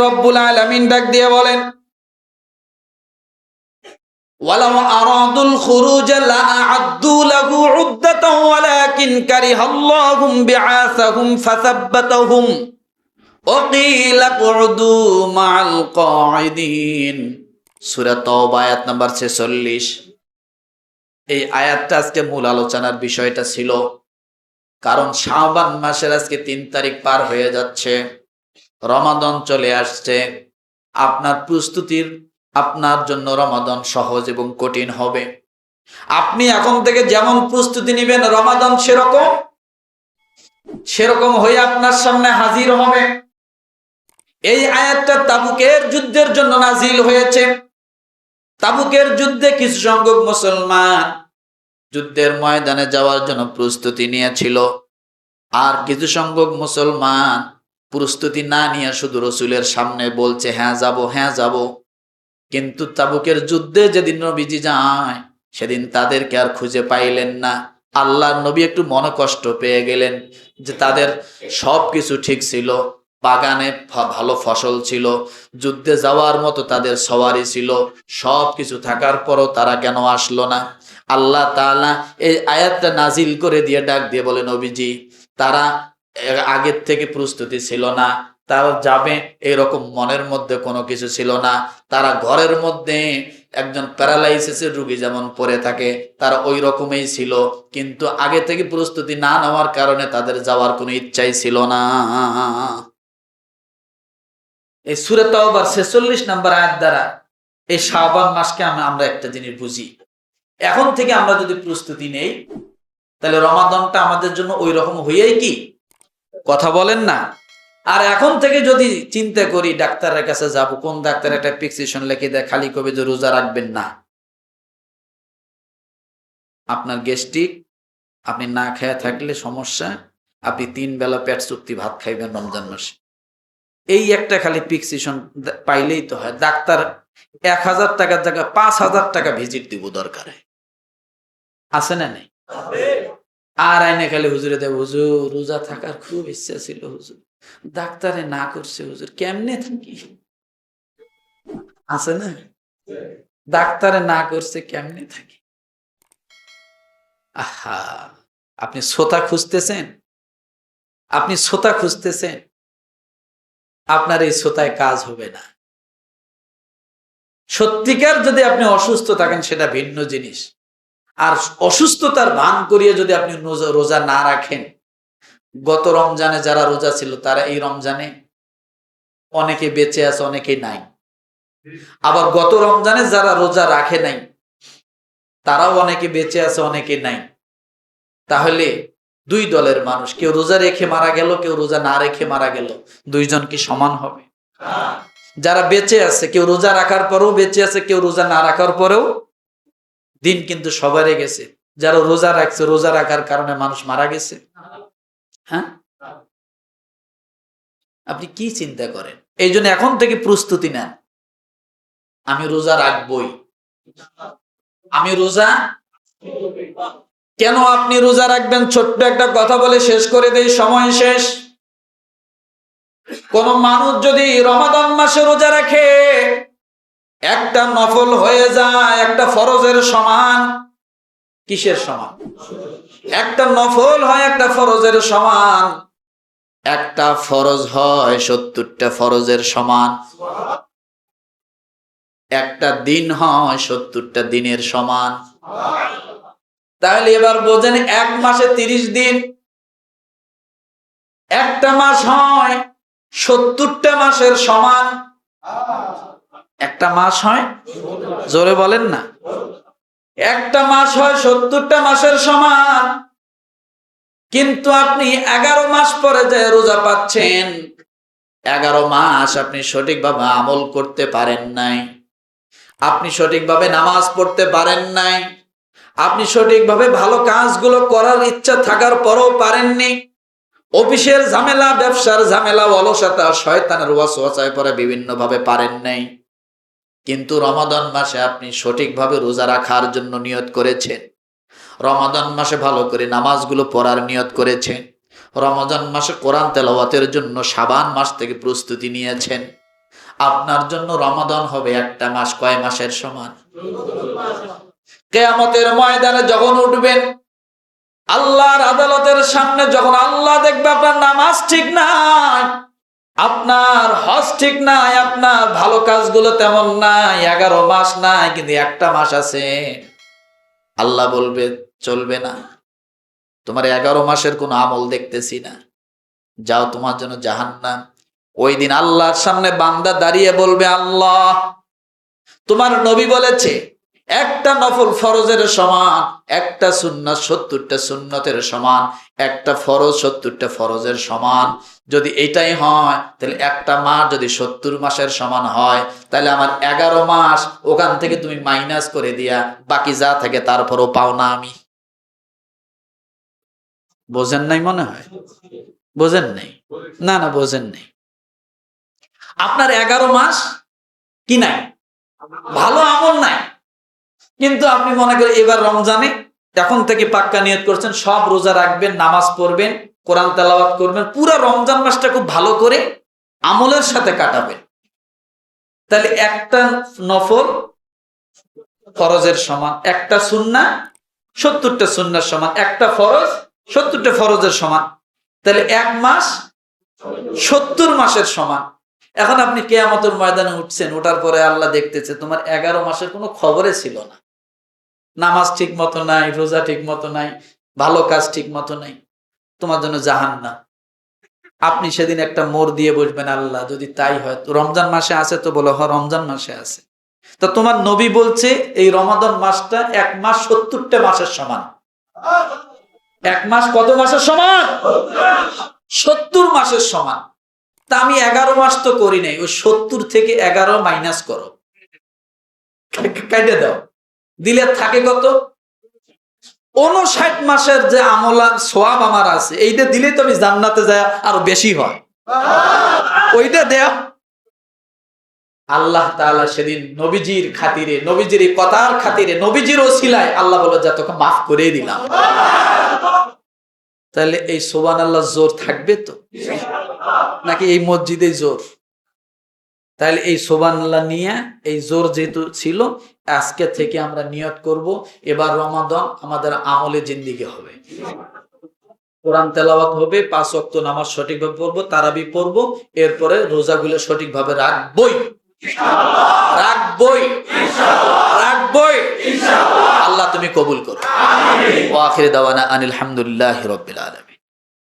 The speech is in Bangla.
রব্বুল আলামিন ডাক দিয়ে বলেন, ওয়ালাউ আরাদুল খুরুজ লাআদ্দু লাহু উদ্দাতান ওয়ালাকিন কারিহাল্লাহুম বিআসাহুম ফাসাব্বাতাহুম ওয়া ক্বিলা কুদু মাআল কাঈদিন। সূরা তাওবা আয়াত নাম্বার 46। এই আয়াতটা আজকে মূল আলোচনার বিষয়টা ছিল, কারণ শাবান মাসের আজকে 3 তারিখ পার হয়ে যাচ্ছে, রমাদান চলে আসছে। আপনার প্রস্তুতির আপনার জন্য রমাদান সহজ এবং কঠিন হবে। আপনি এখন থেকে যেমন প্রস্তুতি নেবেন, রমাদান সেরকম হয়ে আপনার সামনে হাজির হবে। এই আয়াতটা তাবুকের যুদ্ধের জন্য নাজিল হয়েছে। তাবুকের যুদ্ধে কিছু সংখ্যক মুসলমান যুদ্ধের ময়দানে যাওয়ার জন্য প্রস্তুতি নিয়েছিল, আর কিছু সংখ্যক মুসলমান প্রস্তুতি না নিয়ে শুধু রাসূলের সামনে বলছে হ্যাঁ যাব, হ্যাঁ যাব। কিন্তু তাবুকের যুদ্ধে যেদিন নবীজি যায়, সেদিন তাদেরকে আর খুঁজে পাইলেন না। আল্লাহর নবী একটু মনকষ্ট পেয়ে গেলেন যে তাদের সবকিছু ঠিক ছিল, বাগানে ভালো ফসল ছিল, যুদ্ধে যাওয়ার মতো তাদের সওয়ারি ছিল, সবকিছু থাকার পরও তারা কেন আসলো না? আল্লাহ তাআলা এই আয়াতটা নাজিল করে দিয়ে ডাক দিয়ে বলে, নবীজি, তারা আগের থেকে প্রস্তুতি ছিল না, তারা যাবে এরকম মনের মধ্যে কোনো কিছু ছিল না। তারা ঘরের মধ্যে একজন প্যারালাইসিসের রোগী যেমন পড়ে থাকে, তারা ওই রকমই ছিল। কিন্তু আগে থেকে প্রস্তুতি না নেওয়ার কারণে তাদের যাওয়ার কোনো ইচ্ছাই ছিল না। এই সূরা তাওবার 46 নম্বর আয়াত দ্বারা এই শাবান মাসকে আমরা একটা জিনিস বুঝি, এখন থেকে আমরা যদি প্রস্তুতি নেই, তাহলে রমাদানটা আমাদের জন্য ওই রকম হইয়াই কি, কথা বলেন না? আর এখন থেকে যদি চিন্তা করি ডাক্তারের কাছে যাব, কোন ডাক্তার একটা প্রেসক্রিপশন লিখে দেয়, খালি কবে যে রোজা রাখবেন না, আপনার গ্যাস্ট্রিক, আপনি না খেয়ে থাকলে সমস্যা, আপনি 3 বেলা পেট চুক্তি ভাত খাইবেন রমজান মাসে, এই একটা খালি প্রেসক্রিপশন পাইলেই তো হয়। ডাক্তার 1000 টাকার জায়গায় 5000 টাকা ভিজিট দিব দরকারে, আছে না নেই? আর আইনে খালি হুজুরে দেব, হুজুর রোজা থাকার খুব ইচ্ছা ছিল হুজুর, ডাক্তারে না করছে হুজুর, কেমনে থাকি? আছে না? ডাক্তারে না করছে কেমনে থাকি? আহা, আপনি শ্রোতা খুঁজতেছেন, আপনি শ্রোতা খুঁজতেছেন, আপনার এই শ্রোতায় কাজ হবে না। সত্যিকার যদি আপনি অসুস্থ থাকেন সেটা ভিন্ন জিনিস, আর অসুস্থতার ভান করিয়ে যদি আপনি রোজা না রাখেন, গত রমজানে যারা রোজা ছিল তারা এই রমজানে অনেকে বেঁচে আছে, অনেকে নাই। আবার গত রমজানে যারা রোজা রাখে নাই তারাও অনেকে বেঁচে আছে, অনেকে নাই। তাহলে 2 দলের মানুষ, কেউ রোজা রেখে মারা গেল, কেউ রোজা না রেখে মারা গেল, 2 জন কি সমান হবে? যারা বেঁচে আছে, কেউ রোজা রাখার পরেও বেঁচে আছে, কেউ রোজা না রাখার পরেও, দিন কিন্তু সবারই গেছে। যারা রোজা রাখছে, রোজা রাখার কারণে মানুষ মারা গেছে। হ্যাঁ, আপনি কি চিন্তা করেন? এই জন্য এখন থেকে প্রস্তুতি নেন, আমি রোজা রাখবই, আমি রোজা। কেন আপনি রোজা রাখবেন? ছোট্ট একটা কথা বলে শেষ করে দেই, সময় শেষ। কোন মানুষ যদি রমাদান মাসে রোজা রাখে, একটা নফল হয়ে যায় একটা ফরজের সমান। কিসের সমান? একটা নফল হয় একটা ফরজের সমান। একটা ফরজ হয় 70টা ফরজের সমান। একটা দিন হয় 70টা দিনের সমান। তাহলে এবার বোঝেন, 1 মাসে 30 দিন, একটা মাস হয় 70টা মাসের সমান। একটা মাস হয়, জোরে বলেন না, একটা মাস হয় 70টা মাসের সমান। কিন্তু আপনি 11 মাস পরে যে রোজা পাচ্ছেন, 11 মাস আপনি সঠিকভাবে আমল করতে পারেন নাই, আপনি সঠিকভাবে নামাজ পড়তে পারেন নাই, আপনি সঠিকভাবে ভালো কাজগুলো করার ইচ্ছা থাকার পরেও পারেননি। অফিসের ঝামেলা, ব্যবসার ঝামেলা, অলসতা, শয়তানের ওয়াসওয়াসায় পরে বিভিন্নভাবে পারেন নাই। কিন্তু রমাদান মাসে আপনি সঠিকভাবে রোজা রাখার জন্য নিয়ত করেছেন, রমাদান মাসে ভালো করে নামাজগুলো পড়ার নিয়ত করেছেন, রমাদান মাসে কোরআন তেলাওয়াতের জন্য শাবান মাস থেকে প্রস্তুতি নিয়েছেন, আপনার জন্য রমাদান হবে একটা মাস। কয় মাসের সমান? কিয়ামতের ময়দানে যখন উঠবেন, আল্লাহর আদালতের সামনে যখন আল্লাহ দেখবে আপনার নামাজ ঠিক নাই, আপনার হজ ঠিক নাই, আপনার ভালো কাজগুলো তেমন নাই, 11 মাস নাই, কিন্তু একটা মাস আছে, আল্লাহ বলবে চলবে না, তোমার 11 মাসের কোনো আমল দেখতেছি না, যাও, তোমার জন্য জাহান্নাম। ওই দিন আল্লাহর সামনে বান্দা দাঁড়িয়ে বলবে, আল্লাহ, তোমার নবী বলেছে একটা নফল ফরজের সমান, একটা সুন্নাত 70টা সুন্নতের সমান, একটা ফরজ 70টা ফরজের সমান। যদি এটাই হয়, তাহলে একটা মাস যদি 70 মাসের সমান হয়, তাহলে আমার 11 মাস ওখান থেকে তুমি মাইনাস করে দিয়া বাকি যা থাকে তারপরও পাও না আমি। বোঝেন নাই মনে হয়? বোঝেন নাই? না না, বোঝেন নাই। আপনার 11 মাস কি নাই? ভালো আমল নাই। কিন্তু আপনি মনে করেন এবার রমজানে এখন থেকে পাক্কা নিয়ত করছেন, সব রোজা রাখবেন, নামাজ পড়বেন, কোরআন তেলাওয়াত করবেন, পুরো রমজান মাসটা খুব ভালো করে আমলের সাথে কাটাবেন। তাহলে একটা নফল ফরজের সমান, একটা সুন্নাহ 70টা সুন্নাহর সমান, একটা ফরজ 70টা ফরজের সমান, তাহলে এক মাস 70 মাসের সমান। এখন আপনি কিয়ামতের ময়দানে উঠছেন, ওঠার পরে আল্লাহ দেখতেছে তোমার 11 মাসের কোনো খবরে ছিল না, নামাজ ঠিক মতো নাই, রোজা ঠিক মতো নাই, ভালো কাজ ঠিক মতো নাই, তোমার জন্য জাহান্নাম। আপনি সেদিন একটা মোড় দিয়ে বসবেন, আল্লাহ যদি তাই হয়, তো রমজান মাসে আছে, তো বলো হ রমজান মাসে আছে। তো তোমার নবী বলছে এই রমাদান মাসটা এক মাস 70টা মাসের সমান। এক মাস কত মাসের সমান? 70 মাসের সমান। তা আমি 11 মাস তো করি নাই, ওই 70 থেকে 11 মাইনাস করো, কেটে দাও, দিলে থাকে কত? 59 মাসের যে আমলার সোয়াব আমার আছে, এইটা দিলে তো আমি জান্নাতে যায় আরো বেশি হয়, ওইটা দেয়া। আল্লাহ তাআলা সেদিন নবীজির খাতিরে, নবীজির কথার খাতিরে, নবীজির ওসিলায় আল্লাহ বলে যা তোকে মাফ করে দিলাম। তাহলে এই সুবহানাল্লাহ জোর থাকবে তো, নাকি এই মসজিদে জোর? তাহলে এই সুবহানাল্লাহ নিয়ে এই জোর যেহেতু ছিল, আজকে থেকে আমরা নিয়ত করব এবার রমাদান আমাদের আমলে জিন্দিগি হবে, কোরআন তেলাওয়াত হবে, 5 ওয়াক্ত নামাজ সঠিকভাবে পড়বো, তারাবি পড়বো, এরপরে রোজাগুলো সঠিকভাবে রাখবই, রাখবই, রাখবই। আল্লাহ তুমি কবুল করো। ওয়া আখির দাওয়ানা আনিল হামদুলিল্লাহি রাব্বিল আলামিন।